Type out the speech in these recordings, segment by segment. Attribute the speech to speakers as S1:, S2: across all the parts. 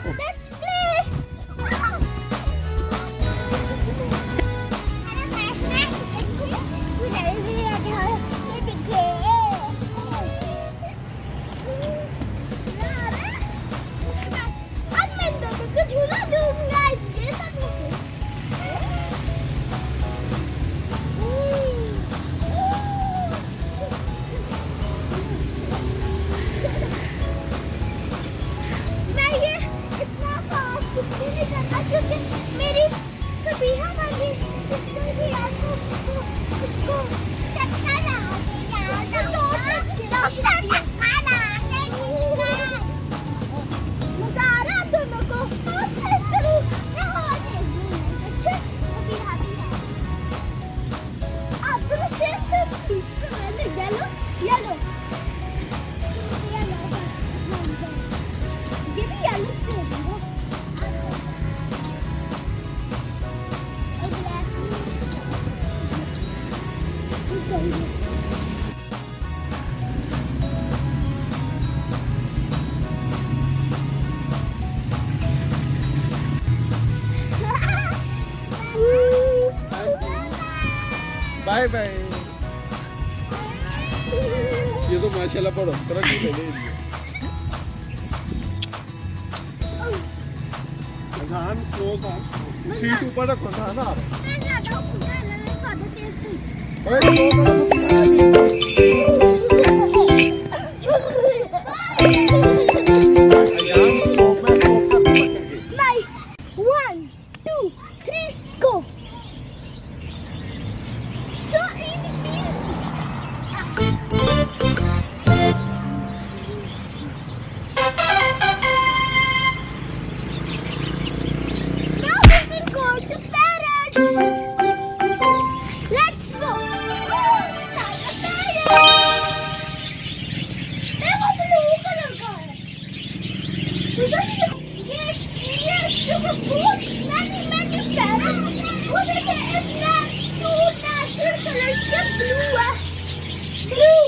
S1: Let's play. अब मैं दोनों को झूला दूंगा इसके साथ मैं ये इतना फास्ट नहीं करना क्योंकि मेरी फबीहा वाली सिस्टर भी आपको उसको टक्का मजा आ रहा है आप दोनों को अच्छा फबीहा भी है आप दोनों सेफ येलो येलो ये भी येलो से
S2: बाय बाय। ये तो माशाल्लाह पढ़ो तरह की ले ली। अज़हान स्लो था। सीट ऊपर रखो था ना।
S1: One, two, three, go. So easy. Now we will go to parrots. Let's go. देखो blue color का है। Yes, बहुत many parrots. वो देखिए इसमें two natural colors के blue है। Blue.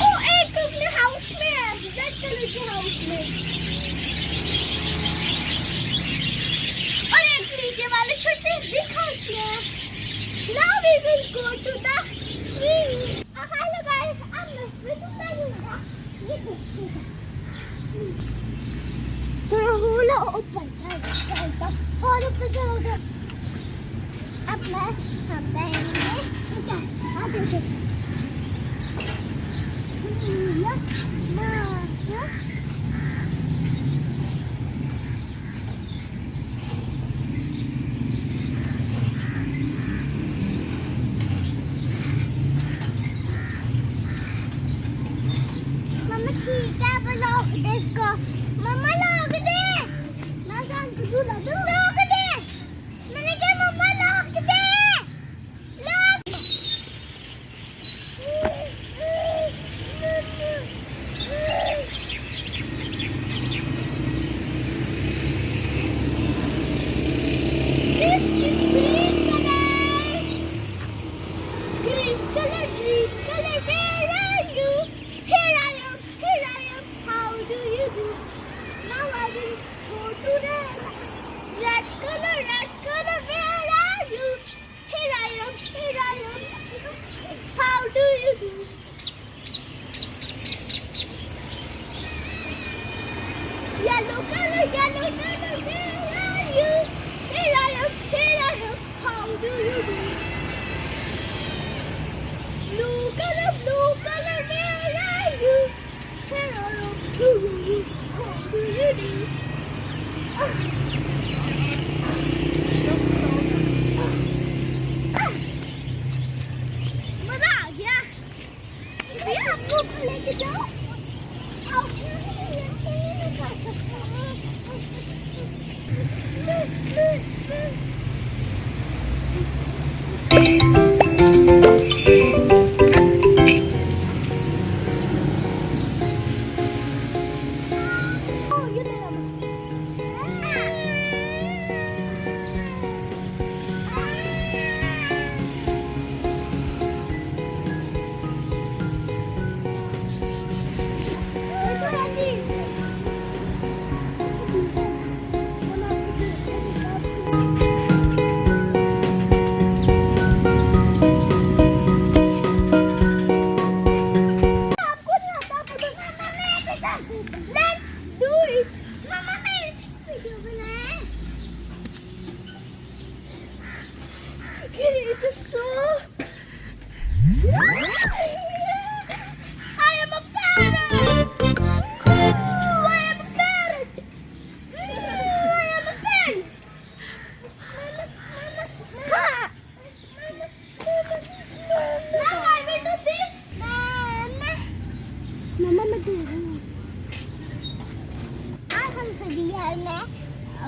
S1: ओ एक अपने हाउस में है रेड कलर के हाउस में और एक नीचे वाले छोटे बिग हाउस में है। Now we will go to the swing. Hello guys, I'm Fabiha. ये थोड़ा होला ऊपर चलता और ऊपर चलो अब मैं हम जाएंगे क्या आगे मम्मा ठीक है ब्लॉग इसको मम्मा लॉक दे मैं शाम को झूला दूं लॉक दे मैंने कहा मम्मा लॉक दे lock This is green color, where are you? Here I am, how do you do? Now I will go to red color, where are you? Here I am, how do you do? Yellow color, where are you? Here I am, how do you do? Blue color, where are you? Here I am, how do you do? मजा आ गया ये आपको लेके जाओ आप नहीं कर सकते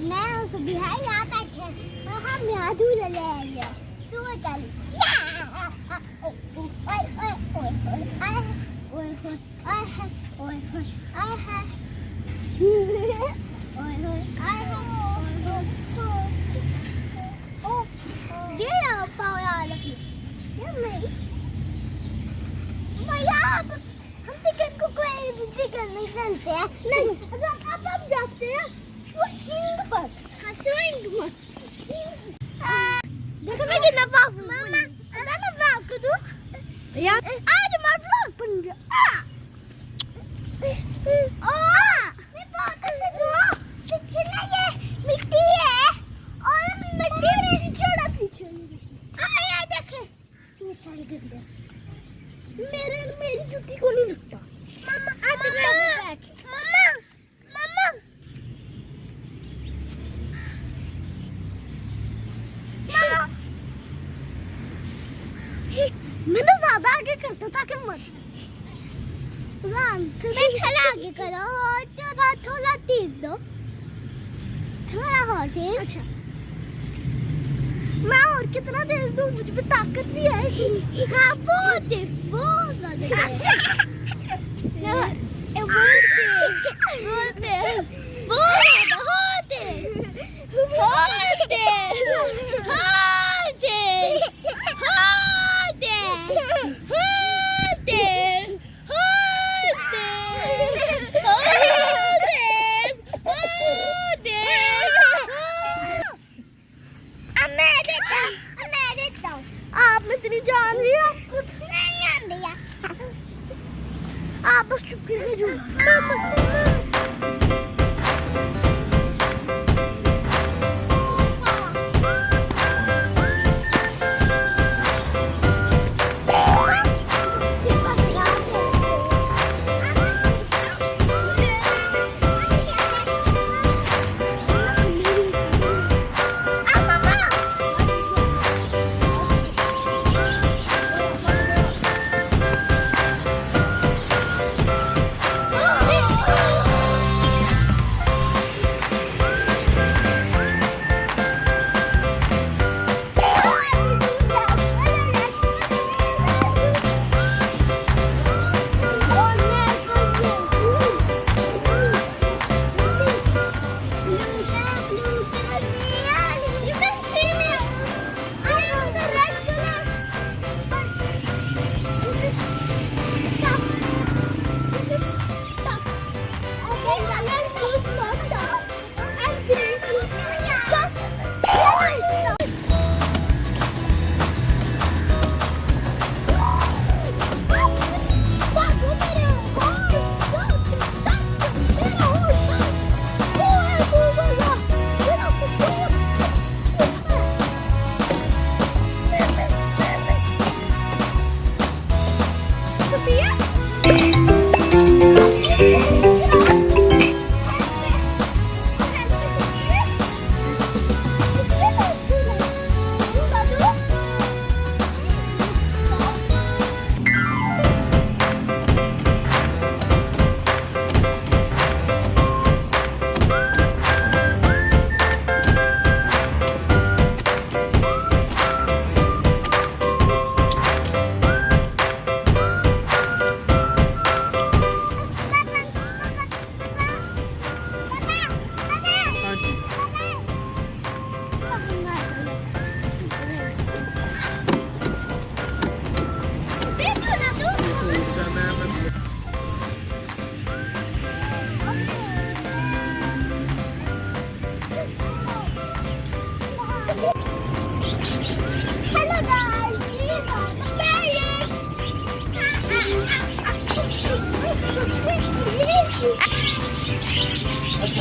S1: मैं और फबीहा यहाँ बैठे हैं और हम यहाँ झूला ले आए हैं। तो वो चली हम टिकट को कोई टिकट नहीं करते हैं। नहीं, अब हम जाते हैं वो स्विंग पर। हाँ, स्विंग पर। देखो मैं कितना पाप हूँ। मामा, अगर मैं पाप कर दूँ यार, आज हमारा व्लॉग बन गया। मैं बहुत अच्छे हूँ। लेकिन ना ये मिट्टी है और मिट्टी में छोड़ा पीछे। यार देखे कितने सारे गंदे। मेरी जुटी को नहीं लगता। मामा मामा मामा मैंने ज्यादा आगे करता था कि मत थोड़ा आगे करो और थोड़ा तेज दो, थोड़ा और तेज। अच्छा मैं और कितना तेज दूं, मुझ में ताकत नहीं है। हाँ बहुत आप मैं इतनी जान रही हूँ, आपको नहीं आंदी। आप बस चुप करके जो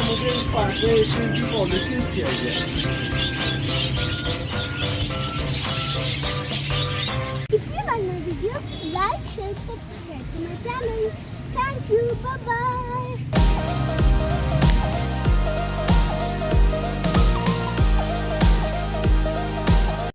S2: मुझे इस पार्क की पॉलिसी किया गया।
S1: If you like my video, like, share, subscribe to my channel. Thank you. Bye bye.